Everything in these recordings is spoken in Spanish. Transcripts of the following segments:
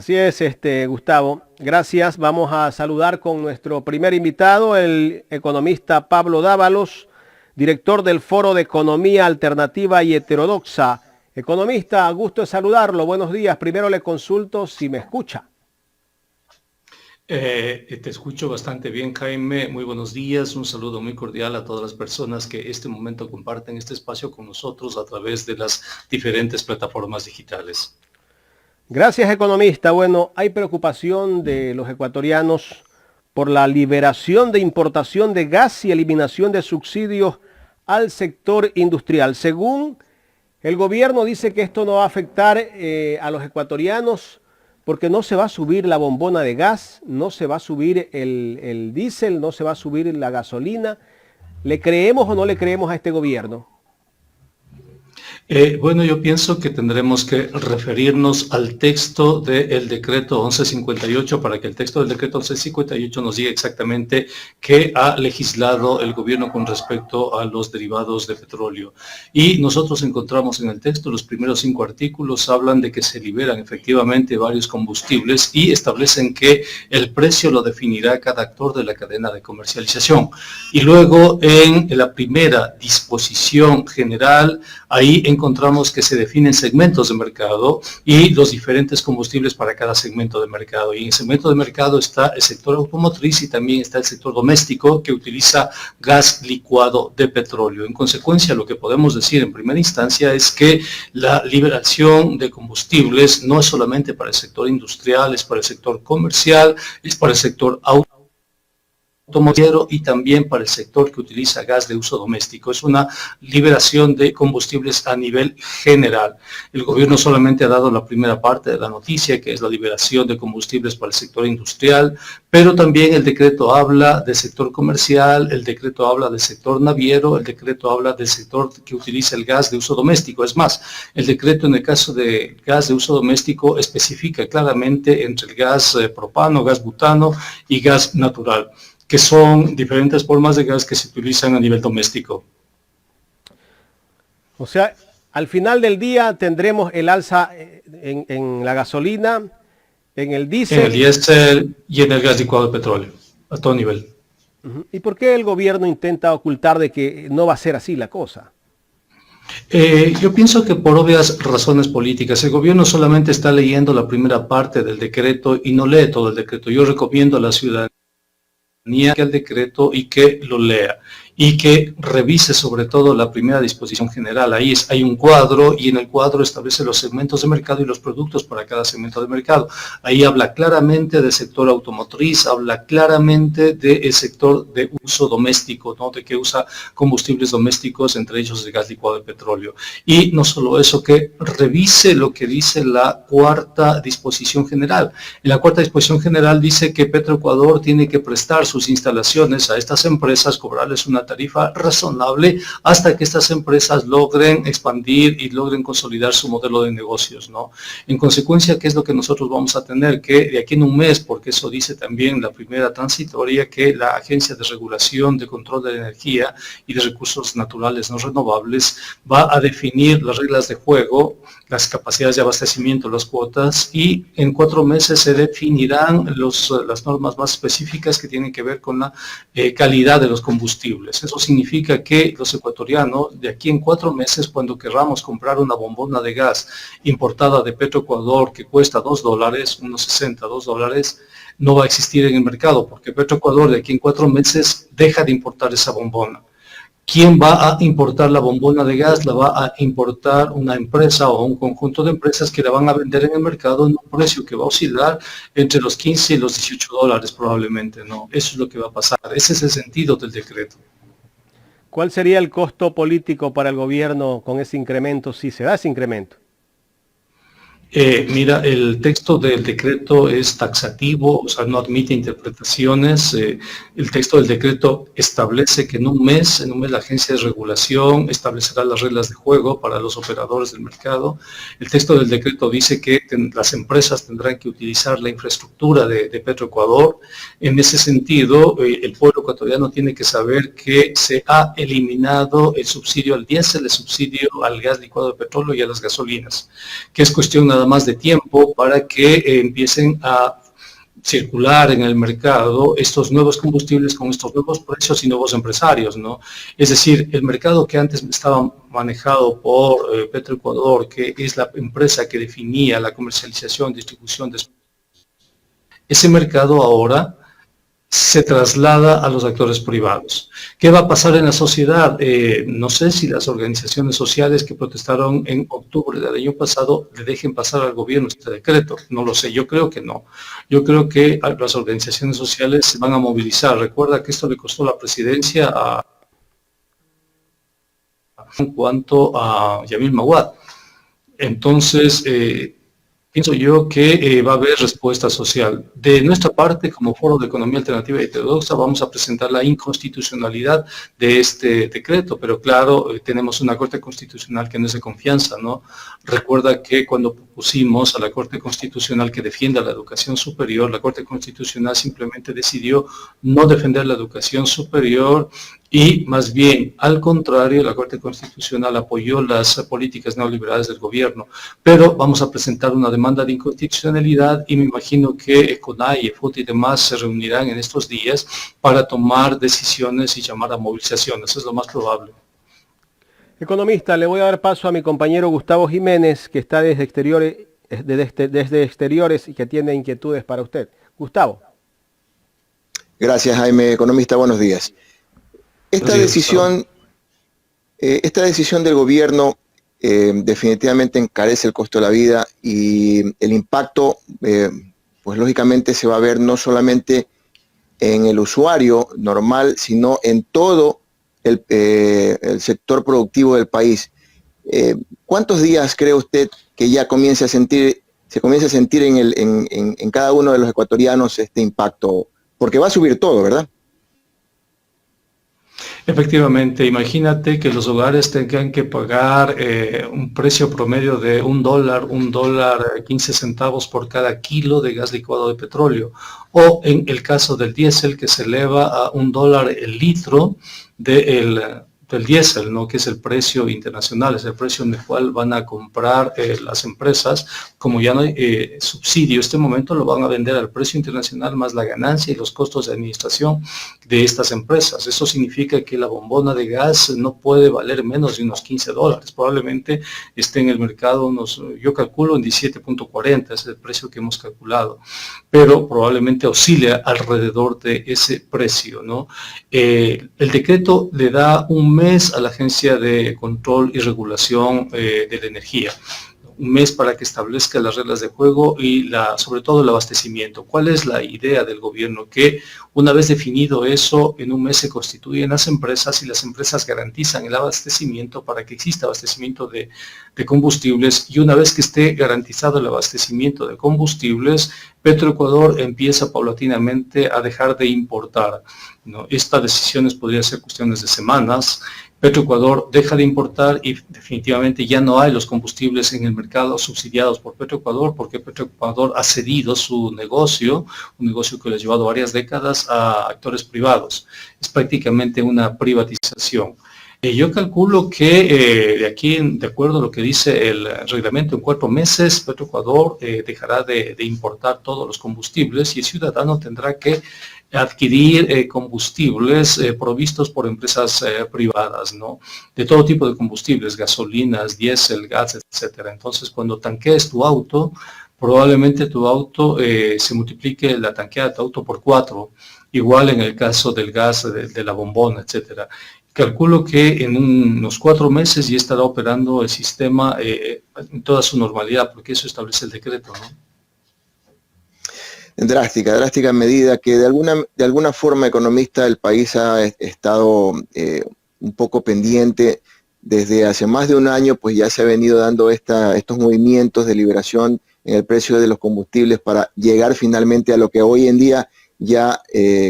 Así es, Gustavo. Gracias. Vamos a saludar con nuestro primer invitado, el economista Pablo Dávalos, director del Foro de Economía Alternativa y Heterodoxa. Economista, gusto de saludarlo. Buenos días. Primero le consulto si me escucha. Te escucho bastante bien, Jaime. Muy buenos días. Un saludo muy cordial a todas las personas que este momento comparten este espacio con nosotros a través de las diferentes plataformas digitales. Gracias, economista. Bueno, hay preocupación de los ecuatorianos por la liberación de importación de gas y eliminación de subsidios al sector industrial. Según el gobierno, dice que esto no va a afectar a los ecuatorianos porque no se va a subir la bombona de gas, no se va a subir el diésel, no se va a subir la gasolina. ¿Le creemos o no le creemos a este gobierno? Bueno, yo pienso que tendremos que referirnos al texto del decreto 1158 para que el texto del decreto 1158 nos diga exactamente qué ha legislado el gobierno con respecto a los derivados de petróleo. Y nosotros encontramos en el texto, los primeros 5 artículos hablan de que se liberan efectivamente varios combustibles y establecen que el precio lo definirá cada actor de la cadena de comercialización. Y luego en la primera disposición general, ahí encontramos que se definen segmentos de mercado y los diferentes combustibles para cada segmento de mercado. Y en el segmento de mercado está el sector automotriz y también está el sector doméstico que utiliza gas licuado de petróleo. En consecuencia, lo que podemos decir en primera instancia es que la liberación de combustibles no es solamente para el sector industrial, es para el sector comercial, es para el sector automotriz y también para el sector que utiliza gas de uso doméstico. Es una liberación de combustibles a nivel general. El gobierno solamente ha dado la primera parte de la noticia, que es la liberación de combustibles para el sector industrial, pero también el decreto habla del sector comercial, el decreto habla del sector naviero, el decreto habla del sector que utiliza el gas de uso doméstico. Es más, el decreto en el caso de gas de uso doméstico especifica claramente entre el gas propano, gas butano y gas natural, que son diferentes formas de gas que se utilizan a nivel doméstico. O sea, al final del día tendremos el alza en la gasolina, en el diésel. En el diésel y en el gas licuado de petróleo, a todo nivel. ¿Y por qué el gobierno intenta ocultar de que no va a ser así la cosa? Yo pienso que por obvias razones políticas. El gobierno solamente está leyendo la primera parte del decreto y no lee todo el decreto. Yo recomiendo a la ciudadanía que el decreto y que lo lea y que revise sobre todo la primera disposición general. Ahí hay un cuadro y en el cuadro establece los segmentos de mercado y los productos para cada segmento de mercado. Ahí habla claramente del sector automotriz, habla claramente del sector de uso doméstico, ¿no? De que usa combustibles domésticos, entre ellos el gas licuado de petróleo. Y no solo eso, que revise lo que dice la cuarta disposición general. En la cuarta disposición general dice que Petroecuador tiene que prestar sus instalaciones a estas empresas, cobrarles una tarifa razonable hasta que estas empresas logren expandir y logren consolidar su modelo de negocios, ¿no? En consecuencia, ¿qué es lo que nosotros vamos a tener? Que de aquí en un mes, porque eso dice también la primera transitoria, que la Agencia de Regulación de Control de la Energía y de Recursos Naturales No Renovables va a definir las reglas de juego, las capacidades de abastecimiento, las cuotas, y en 4 meses se definirán las normas más específicas que tienen que ver con la calidad de los combustibles. Eso significa que los ecuatorianos, de aquí en 4 meses, cuando querramos comprar una bombona de gas importada de Petroecuador que cuesta $2, unos 62 dólares, no va a existir en el mercado, porque Petroecuador de aquí en 4 meses deja de importar esa bombona. ¿Quién va a importar la bombona de gas? La va a importar una empresa o un conjunto de empresas que la van a vender en el mercado en un precio que va a oscilar entre los 15 y los 18 dólares probablemente, ¿no? Eso es lo que va a pasar. Ese es el sentido del decreto. ¿Cuál sería el costo político para el gobierno con ese incremento, si se da ese incremento? Mira, el texto del decreto es taxativo, o sea, no admite interpretaciones. El texto del decreto establece que en un mes la Agencia de Regulación establecerá las reglas de juego para los operadores del mercado. El texto del decreto dice que las empresas tendrán que utilizar la infraestructura de Petroecuador. En ese sentido, el pueblo ecuatoriano tiene que saber que se ha eliminado el subsidio al diésel, el subsidio al gas licuado de petróleo y a las gasolinas, que es cuestión nada nada más de tiempo para que empiecen a circular en el mercado estos nuevos combustibles con estos nuevos precios y nuevos empresarios, ¿no? Es decir, el mercado que antes estaba manejado por Petroecuador, que es la empresa que definía la comercialización, distribución de ese mercado ahora se traslada a los actores privados. ¿Qué va a pasar en la sociedad? No sé si las organizaciones sociales que protestaron en octubre del año pasado le dejen pasar al gobierno este decreto. No lo sé, yo creo que no. Yo creo que las organizaciones sociales se van a movilizar. Recuerda que esto le costó la presidencia en cuanto a Yamil Maguad. Entonces, pienso yo que va a haber respuesta social. De nuestra parte, como Foro de Economía Alternativa y Heterodoxa, vamos a presentar la inconstitucionalidad de este decreto, pero claro, tenemos una Corte Constitucional que no es de confianza, ¿no? Recuerda que cuando propusimos a la Corte Constitucional que defienda la educación superior, la Corte Constitucional simplemente decidió no defender la educación superior y más bien, al contrario, la Corte Constitucional apoyó las políticas neoliberales del gobierno. Pero vamos a presentar una demanda de inconstitucionalidad y me imagino que CONAIE, EFUT y demás se reunirán en estos días para tomar decisiones y llamar a movilizaciones. Es lo más probable. Economista, le voy a dar paso a mi compañero Gustavo Jiménez, que está desde exteriores y que tiene inquietudes para usted. Gustavo. Gracias, Jaime. Economista, buenos días. Esta decisión del gobierno definitivamente encarece el costo de la vida y el impacto, pues lógicamente se va a ver no solamente en el usuario normal, sino en todo el sector productivo del país. ¿Cuántos días cree usted que ya se comience a sentir en cada uno de los ecuatorianos este impacto? Porque va a subir todo, ¿verdad? Efectivamente, imagínate que los hogares tengan que pagar un precio promedio de $1, 15 centavos por cada kilo de gas licuado de petróleo. O en el caso del diésel, que se eleva a $1 el litro del diésel, ¿no? Que es el precio internacional, es el precio en el cual van a comprar las empresas. Como ya no hay subsidio, este momento lo van a vender al precio internacional más la ganancia y los costos de administración de estas empresas. Eso significa que la bombona de gas no puede valer menos de unos $15. Probablemente esté en el mercado yo calculo en 17.40, es el precio que hemos calculado, pero probablemente oscile alrededor de ese precio, ¿no? El decreto le da un mes a la Agencia de Control y Regulación de la Energía. Un mes para que establezca las reglas de juego y sobre todo el abastecimiento. ¿Cuál es la idea del gobierno? Que una vez definido eso, en un mes se constituyen las empresas y las empresas garantizan el abastecimiento para que exista abastecimiento de combustibles, y una vez que esté garantizado el abastecimiento de combustibles, Petroecuador empieza paulatinamente a dejar de importar, ¿no? Estas decisiones podrían ser cuestiones de semanas. Petroecuador deja de importar y definitivamente ya no hay los combustibles en el mercado subsidiados por Petroecuador, porque Petroecuador ha cedido su negocio, un negocio que le ha llevado varias décadas, a actores privados. Es prácticamente una privatización. Yo calculo que de aquí, de acuerdo a lo que dice el reglamento, en 4 meses Petroecuador dejará de importar todos los combustibles y el ciudadano tendrá que adquirir combustibles provistos por empresas privadas, ¿no? De todo tipo de combustibles, gasolinas, diésel, gas, etcétera. Entonces, cuando tanquees tu auto, probablemente tu auto se multiplique la tanqueada de tu auto por 4. Igual en el caso del gas, de la bombona, etcétera. Calculo que en unos 4 meses ya estará operando el sistema en toda su normalidad, porque eso establece el decreto, ¿no? Drástica medida que de alguna forma, economista, el país ha estado un poco pendiente. Desde hace más de un año pues ya se ha venido dando estos movimientos de liberación en el precio de los combustibles para llegar finalmente a lo que hoy en día ya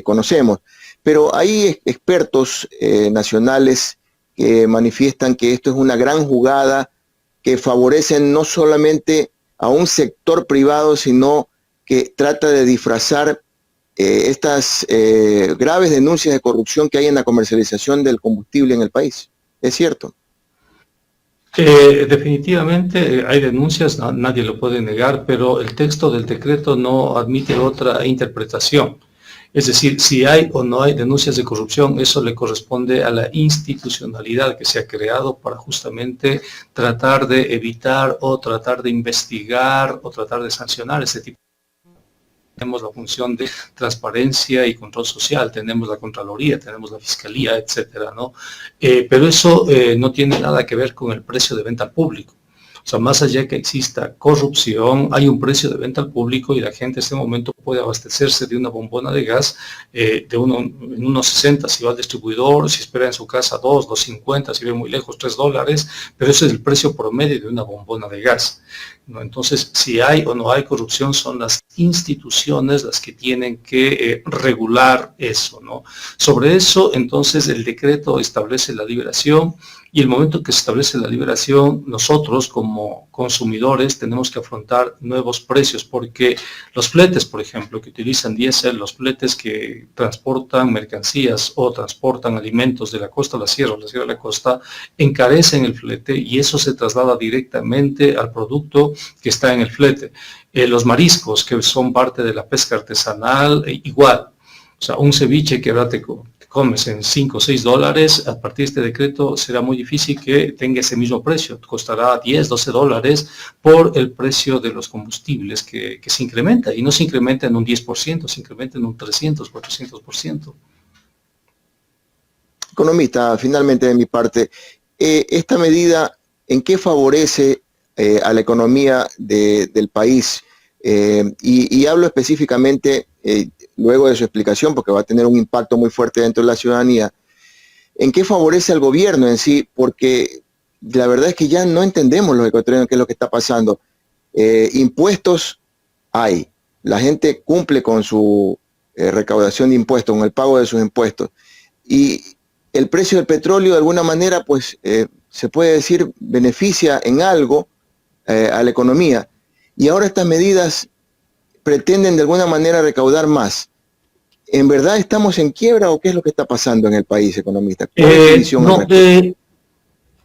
conocemos. Pero hay expertos nacionales que manifiestan que esto es una gran jugada que favorece no solamente a un sector privado, sino que trata de disfrazar estas graves denuncias de corrupción que hay en la comercialización del combustible en el país. ¿Es cierto? Definitivamente hay denuncias, nadie lo puede negar, pero el texto del decreto no admite otra interpretación. Es decir, si hay o no hay denuncias de corrupción, eso le corresponde a la institucionalidad que se ha creado para justamente tratar de evitar o tratar de investigar o tratar de sancionar ese tipo. Tenemos la función de transparencia y control social, tenemos la Contraloría, tenemos la Fiscalía, etcétera, ¿no? Pero eso no tiene nada que ver con el precio de venta al público. O sea, más allá que exista corrupción, hay un precio de venta al público y la gente en este momento puede abastecerse de una bombona de gas en unos 60 si va al distribuidor, si espera en su casa 2.50, si ve muy lejos $3, pero ese es el precio promedio de una bombona de gas, ¿no? Entonces, si hay o no hay corrupción, son las instituciones las que tienen que regular eso, ¿no? Sobre eso, entonces, el decreto establece la liberación. Y el momento que se establece la liberación, nosotros como consumidores tenemos que afrontar nuevos precios, porque los fletes, por ejemplo, que utilizan diésel, los fletes que transportan mercancías o transportan alimentos de la costa a la sierra a la costa, encarecen el flete y eso se traslada directamente al producto que está en el flete. Los mariscos, que son parte de la pesca artesanal, igual. O sea, un ceviche que ahora te comes en 5 o 6 dólares, a partir de este decreto será muy difícil que tenga ese mismo precio, costará 10, 12 dólares por el precio de los combustibles que se incrementa, y no se incrementa en un 10%, se incrementa en un 300, 400%. Economista, finalmente de mi parte, esta medida, ¿en qué favorece a la economía del país? Y hablo específicamente, luego de su explicación, porque va a tener un impacto muy fuerte dentro de la ciudadanía, ¿en qué favorece al gobierno en sí? Porque la verdad es que ya no entendemos los ecuatorianos qué es lo que está pasando. Impuestos hay, la gente cumple con su recaudación de impuestos, con el pago de sus impuestos, y el precio del petróleo de alguna manera, pues, se puede decir, beneficia en algo a la economía. Y ahora estas medidas pretenden de alguna manera recaudar más. ¿En verdad estamos en quiebra o qué es lo que está pasando en el país, economista? ¿Cuál es tu visión al respecto?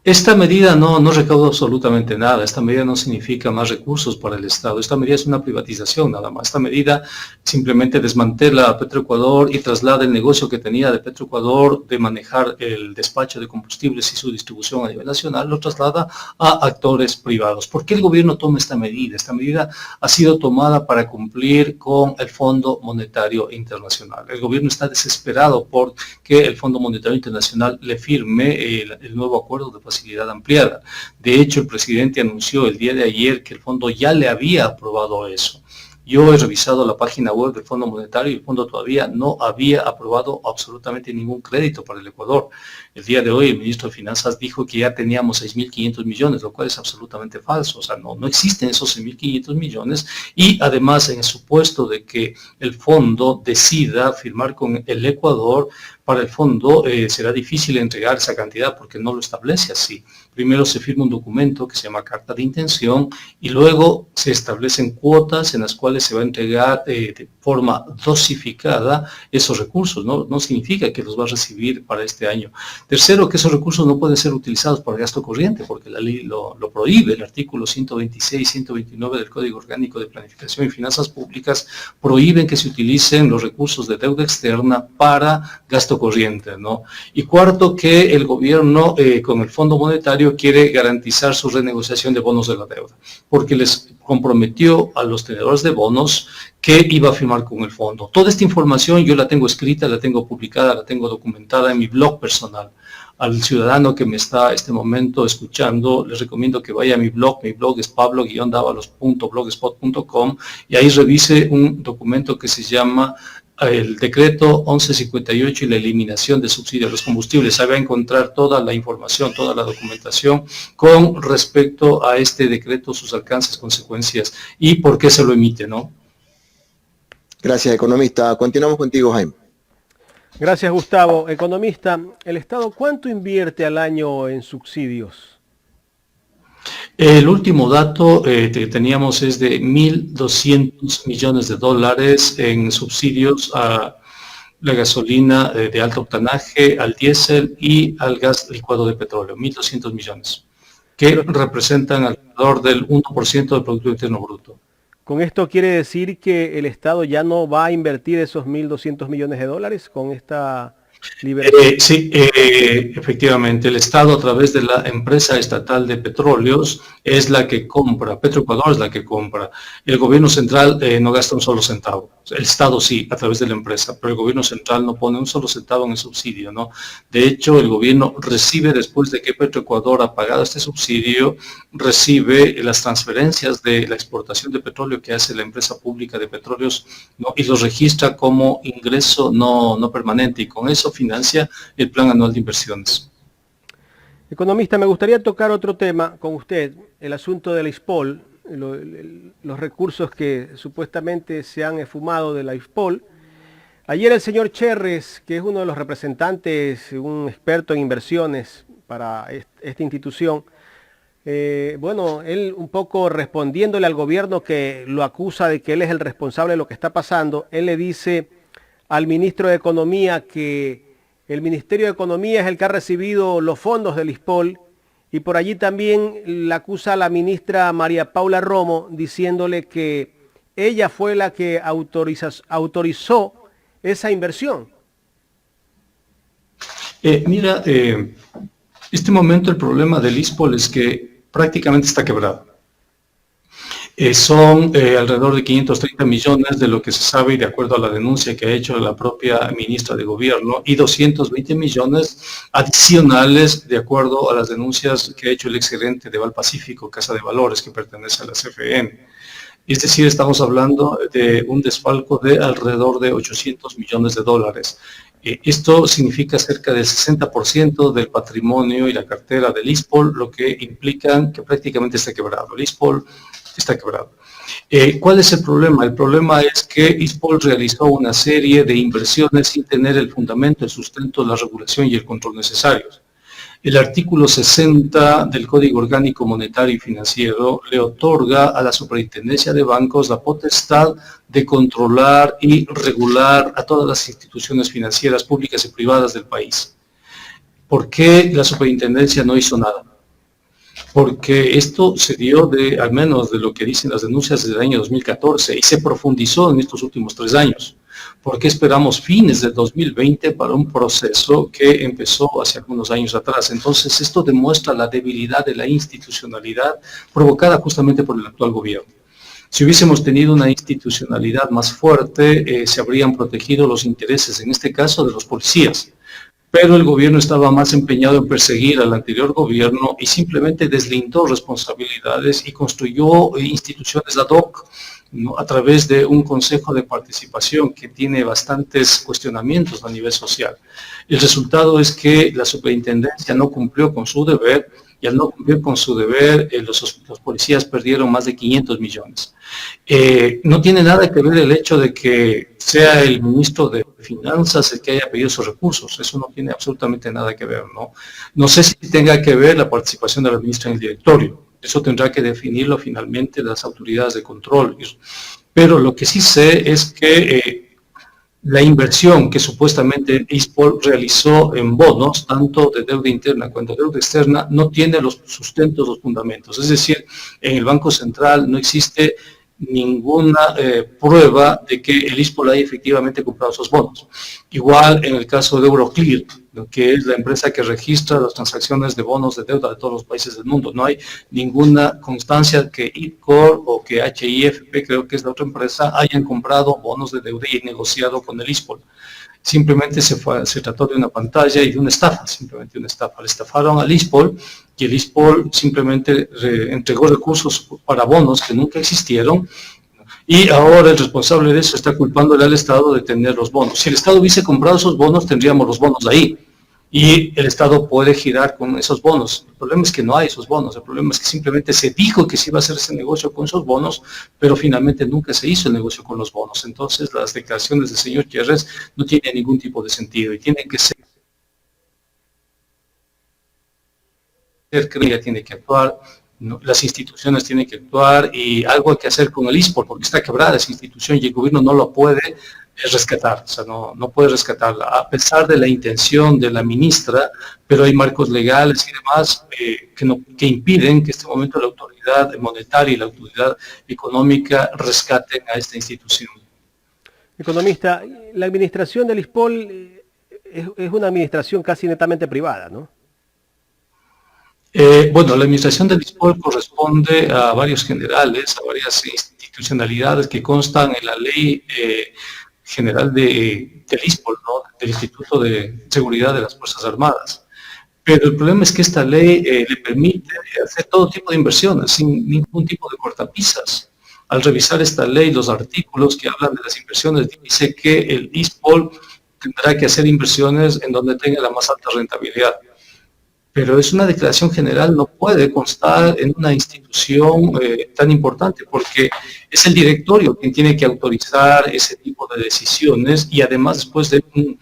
Esta medida no recauda absolutamente nada, esta medida no significa más recursos para el Estado, esta medida es una privatización nada más, esta medida simplemente desmantela a Petroecuador y traslada el negocio que tenía de Petroecuador de manejar el despacho de combustibles y su distribución a nivel nacional, lo traslada a actores privados. ¿Por qué el gobierno toma esta medida? Esta medida ha sido tomada para cumplir con el Fondo Monetario Internacional. El gobierno está desesperado por que el Fondo Monetario Internacional le firme el nuevo acuerdo de facilidad ampliada. De hecho, el presidente anunció el día de ayer que el fondo ya le había aprobado eso. Yo he revisado la página web del Fondo Monetario y el fondo todavía no había aprobado absolutamente ningún crédito para el Ecuador. El día de hoy el ministro de Finanzas dijo que ya teníamos 6.500 millones, lo cual es absolutamente falso. O sea, no existen esos 6.500 millones y además en el supuesto de que el fondo decida firmar con el Ecuador, para el fondo será difícil entregar esa cantidad porque no lo establece así. Primero se firma un documento que se llama carta de intención y luego se establecen cuotas en las cuales se va a entregar de forma dosificada esos recursos. No significa que los va a recibir para este año. Tercero, que esos recursos no pueden ser utilizados para gasto corriente porque la ley lo prohíbe. El artículo 126 y 129 del Código Orgánico de Planificación y Finanzas Públicas prohíben que se utilicen los recursos de deuda externa para gasto corriente, ¿no? Y cuarto, que el gobierno con el Fondo Monetario quiere garantizar su renegociación de bonos de la deuda, porque les comprometió a los tenedores de bonos que iba a firmar con el fondo. Toda esta información yo la tengo escrita, la tengo publicada, la tengo documentada en mi blog personal. Al ciudadano que me está en este momento escuchando, les recomiendo que vaya a mi blog es pablo-davalos.blogspot.com y ahí revise un documento que se llama el decreto 1158 y la eliminación de subsidios a los combustibles. Ahí va a encontrar toda la información, toda la documentación con respecto a este decreto, sus alcances, consecuencias y por qué se lo emite, ¿no? Gracias, economista. Continuamos contigo, Jaime. Gracias, Gustavo. Economista, ¿el Estado cuánto invierte al año en subsidios? El último dato que teníamos es de 1.200 millones de dólares en subsidios a la gasolina de alto octanaje, al diésel y al gas licuado de petróleo, 1.200 millones. que representan alrededor del 1% del Producto Interno Bruto. ¿Con esto quiere decir que el Estado ya no va a invertir esos 1.200 millones de dólares con esta liberación? Sí, efectivamente, el Estado a través de la empresa estatal de petróleos es la que compra, Petroecuador es la que compra. El gobierno central no gasta un solo centavo. El Estado sí, a través de la empresa, pero el gobierno central no pone un solo centavo en el subsidio, ¿no? De hecho, el gobierno recibe, después de que Petroecuador ha pagado este subsidio, recibe las transferencias de la exportación de petróleo que hace la empresa pública de petróleos, ¿no? Y los registra como ingreso no permanente, y con eso financia el plan anual de inversiones. Economista, me gustaría tocar otro tema con usted, el asunto de la ISPOL, los recursos que supuestamente se han esfumado de la ISPOL. Ayer el señor Cherres, que es uno de los representantes, un experto en inversiones para esta institución, bueno, él un poco respondiéndole al gobierno que lo acusa de que él es el responsable de lo que está pasando, él le dice al ministro de Economía que el Ministerio de Economía es el que ha recibido los fondos del ISPOL, y por allí también la acusa a la ministra María Paula Romo diciéndole que ella fue la que autorizó esa inversión. Mira, este momento el problema del ISPOL es que prácticamente está quebrado. Son alrededor de 530 millones de lo que se sabe y de acuerdo a la denuncia que ha hecho la propia ministra de Gobierno, y 220 millones adicionales de acuerdo a las denuncias que ha hecho el exgerente de Valpacífico, Casa de Valores, que pertenece a la CFN. Es decir, estamos hablando de un desfalco de alrededor de 800 millones de dólares. Esto significa cerca del 60% del patrimonio y la cartera del ISPOL, lo que implica que prácticamente está quebrado. El ISPOL está quebrado. ¿Cuál es el problema? El problema es que ISPOL realizó una serie de inversiones sin tener el fundamento, el sustento, la regulación y el control necesarios. El artículo 60 del Código Orgánico Monetario y Financiero le otorga a la Superintendencia de Bancos la potestad de controlar y regular a todas las instituciones financieras públicas y privadas del país. ¿Por qué la Superintendencia no hizo nada? Porque esto se dio al menos de lo que dicen las denuncias desde el año 2014 y se profundizó en estos últimos 3 años. ¿Por qué esperamos fines del 2020 para un proceso que empezó hace algunos años atrás? Entonces esto demuestra la debilidad de la institucionalidad provocada justamente por el actual gobierno. Si hubiésemos tenido una institucionalidad más fuerte, se habrían protegido los intereses, en este caso, de los policías. Pero el gobierno estaba más empeñado en perseguir al anterior gobierno y simplemente deslindó responsabilidades y construyó instituciones ad hoc, ¿no?, a través de un consejo de participación que tiene bastantes cuestionamientos a nivel social. El resultado es que la superintendencia no cumplió con su deber, y al no cumplir con su deber, los policías perdieron más de 500 millones. No tiene nada que ver el hecho de que sea el ministro de Finanzas el que haya pedido esos recursos, eso no tiene absolutamente nada que ver, ¿no? No sé si tenga que ver la participación de la ministra en el directorio, eso tendrá que definirlo finalmente las autoridades de control, pero lo que sí sé es que la inversión que supuestamente ISPOL realizó en bonos, tanto de deuda interna como de deuda externa, no tiene los sustentos, los fundamentos. Es decir, en el Banco Central no existe ninguna prueba de que el ISPOL haya efectivamente comprado esos bonos. Igual en el caso de Euroclear, que es la empresa que registra las transacciones de bonos de deuda de todos los países del mundo. No hay ninguna constancia que IPCOR o que HIFP, creo que es la otra empresa, hayan comprado bonos de deuda y negociado con el ISPOL. Simplemente se trató de una pantalla y de una estafa, simplemente una estafa. Le estafaron al ISPOL y el ISPOL simplemente entregó recursos para bonos que nunca existieron, y ahora el responsable de eso está culpándole al Estado de tener los bonos. Si el Estado hubiese comprado esos bonos, tendríamos los bonos ahí, y el Estado puede girar con esos bonos. El problema es que no hay esos bonos, el problema es que simplemente se dijo que se iba a hacer ese negocio con esos bonos, pero finalmente nunca se hizo el negocio con los bonos. Entonces las declaraciones del señor Cherres no tienen ningún tipo de sentido y tienen que ser, tiene que actuar, ¿no? Las instituciones tienen que actuar y algo hay que hacer con el ISPOL porque está quebrada esa institución y el gobierno no lo puede rescatar, o sea, no puede rescatarla, a pesar de la intención de la ministra, pero hay marcos legales y demás que impiden que en este momento la autoridad monetaria y la autoridad económica rescaten a esta institución. Economista, la administración del ISPOL es una administración casi netamente privada, ¿no? Bueno, la administración del ISPOL corresponde a varios generales, a varias institucionalidades que constan en la ley general del ISPOL, ¿no? Del Instituto de Seguridad de las Fuerzas Armadas. Pero el problema es que esta ley le permite hacer todo tipo de inversiones sin ningún tipo de cortapisas. Al revisar esta ley, los artículos que hablan de las inversiones, dice que el ISPOL tendrá que hacer inversiones en donde tenga la más alta rentabilidad. Pero es una declaración general, no puede constar en una institución tan importante, porque es el directorio quien tiene que autorizar ese tipo de decisiones y además después de un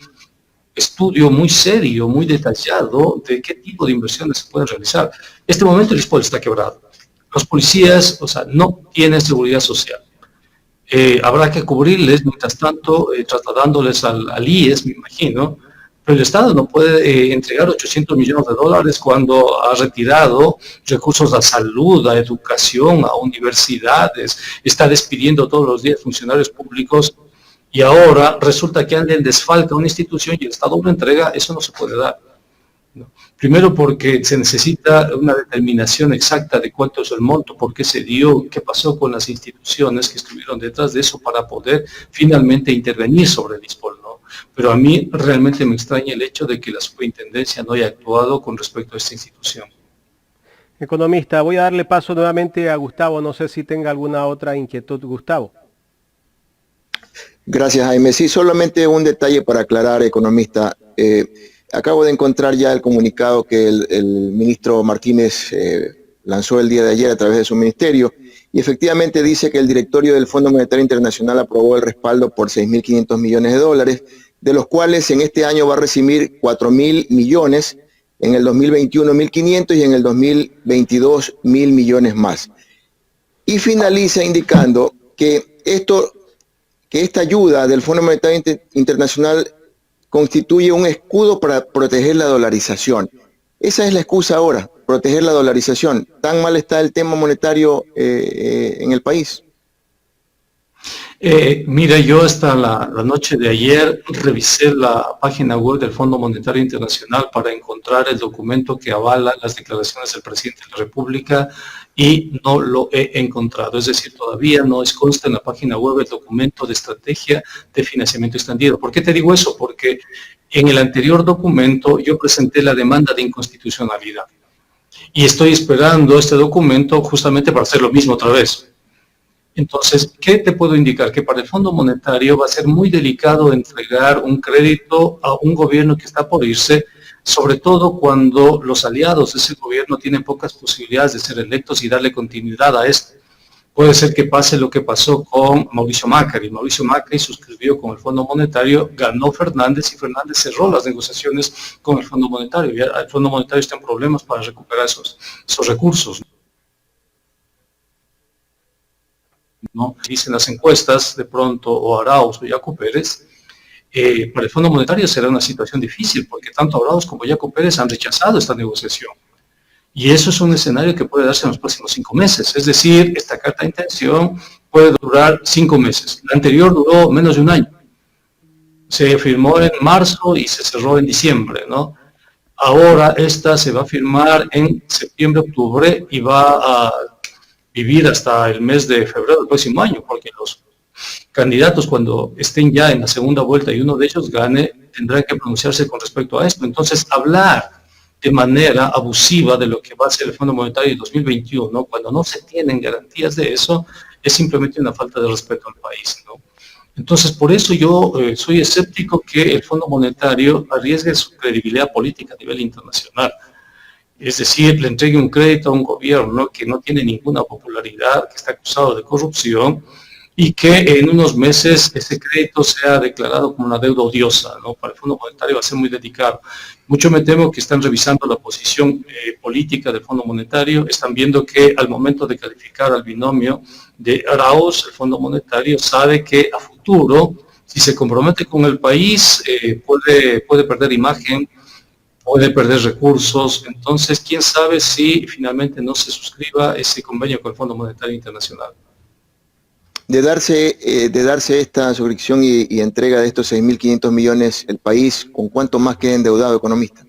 estudio muy serio, muy detallado de qué tipo de inversiones se pueden realizar. En este momento el ISPOL está quebrado. Los policías, o sea, no tienen seguridad social. Habrá que cubrirles, mientras tanto, trasladándoles al IES, me imagino, pero el Estado no puede entregar 800 millones de dólares cuando ha retirado recursos a salud, a educación, a universidades, está despidiendo todos los días funcionarios públicos y ahora resulta que alguien desfalca una institución y el Estado lo entrega. Eso no se puede dar, ¿no? Primero porque se necesita una determinación exacta de cuánto es el monto, por qué se dio, qué pasó con las instituciones que estuvieron detrás de eso para poder finalmente intervenir sobre el ISPOL, ¿no? Pero a mí realmente me extraña el hecho de que la superintendencia no haya actuado con respecto a esta institución. Economista, voy a darle paso nuevamente a Gustavo, no sé si tenga alguna otra inquietud, Gustavo. Gracias, Jaime. Sí, solamente un detalle para aclarar, economista. Acabo de encontrar ya el comunicado que el ministro Martínez lanzó el día de ayer a través de su ministerio y efectivamente dice que el directorio del Fondo Monetario Internacional aprobó el respaldo por 6.500 millones de dólares, de los cuales en este año va a recibir 4.000 millones, en el 2021 1.500 y en el 2022 1.000 millones más. Y finaliza indicando que esta ayuda del Fondo Monetario Internacional constituye un escudo para proteger la dolarización. Esa es la excusa ahora, proteger la dolarización. ¿Tan mal está el tema monetario en el país? Mira, yo hasta la noche de ayer revisé la página web del Fondo Monetario Internacional para encontrar el documento que avala las declaraciones del presidente de la República y no lo he encontrado. Es decir, todavía no consta en la página web el documento de estrategia de financiamiento extendido. ¿Por qué te digo eso? Porque en el anterior documento yo presenté la demanda de inconstitucionalidad y estoy esperando este documento justamente para hacer lo mismo otra vez. Entonces, ¿qué te puedo indicar? Que para el Fondo Monetario va a ser muy delicado entregar un crédito a un gobierno que está por irse, sobre todo cuando los aliados de ese gobierno tienen pocas posibilidades de ser electos y darle continuidad a esto. Puede ser que pase lo que pasó con Mauricio Macri. Mauricio Macri suscribió con el Fondo Monetario, ganó Fernández y Fernández cerró las negociaciones con el Fondo Monetario. Ya el Fondo Monetario está en problemas para recuperar esos recursos, ¿no? Dicen las encuestas, de pronto, o Arauz o Yaco Pérez, para el Fondo Monetario será una situación difícil, porque tanto Arauz como Yaco Pérez han rechazado esta negociación. Y eso es un escenario que puede darse en los próximos 5 meses. Es decir, esta carta de intención puede durar 5 meses. La anterior duró menos de un año. Se firmó en marzo y se cerró en diciembre, ¿no? Ahora esta se va a firmar en septiembre, octubre y va a vivir hasta el mes de febrero del próximo año, porque los candidatos cuando estén ya en la segunda vuelta y uno de ellos gane, tendrán que pronunciarse con respecto a esto. Entonces, hablar de manera abusiva de lo que va a ser el Fondo Monetario de 2021, cuando no se tienen garantías de eso, es simplemente una falta de respeto al país, ¿no? Entonces, por eso yo soy escéptico que el Fondo Monetario arriesgue su credibilidad política a nivel internacional. Es decir, le entregue un crédito a un gobierno que no tiene ninguna popularidad, que está acusado de corrupción y que en unos meses ese crédito sea declarado como una deuda odiosa, ¿no? Para el Fondo Monetario va a ser muy delicado. Mucho me temo que están revisando la posición política del Fondo Monetario, están viendo que al momento de calificar al binomio de Arauz, el Fondo Monetario sabe que a futuro Si se compromete con el país, puede perder imagen, puede perder recursos. Entonces, quién sabe si finalmente no se suscriba ese convenio con el Fondo Monetario Internacional. De darse esta suscripción y entrega de estos 6.500 millones, el país, ¿con cuánto más queda endeudado, economista?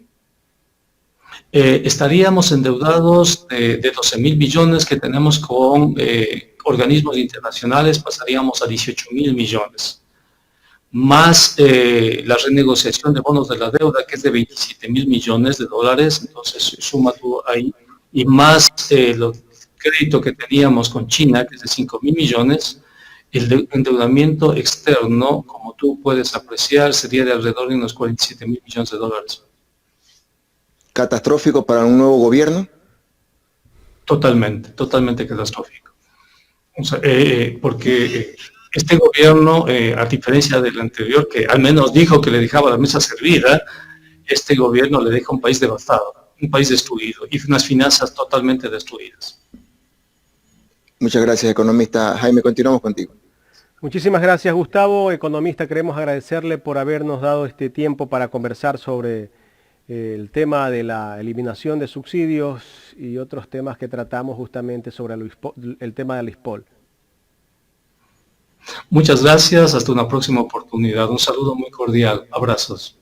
Estaríamos endeudados de 12.000 millones que tenemos con organismos internacionales, pasaríamos a 18.000 millones. Más la renegociación de bonos de la deuda, que es de 27.000 millones de dólares, entonces suma tú ahí, y más el crédito que teníamos con China, que es de 5.000 millones, el endeudamiento externo, como tú puedes apreciar, sería de alrededor de unos 47.000 millones de dólares. ¿Catastrófico para un nuevo gobierno? Totalmente catastrófico. O sea, porque este gobierno, a diferencia del anterior, que al menos dijo que le dejaba la mesa servida, este gobierno le deja un país devastado, un país destruido y unas finanzas totalmente destruidas. Muchas gracias, economista. Jaime, continuamos contigo. Muchísimas gracias, Gustavo. Economista, queremos agradecerle por habernos dado este tiempo para conversar sobre el tema de la eliminación de subsidios y otros temas que tratamos justamente sobre el tema del ISPOL. Muchas gracias, hasta una próxima oportunidad. Un saludo muy cordial. Abrazos.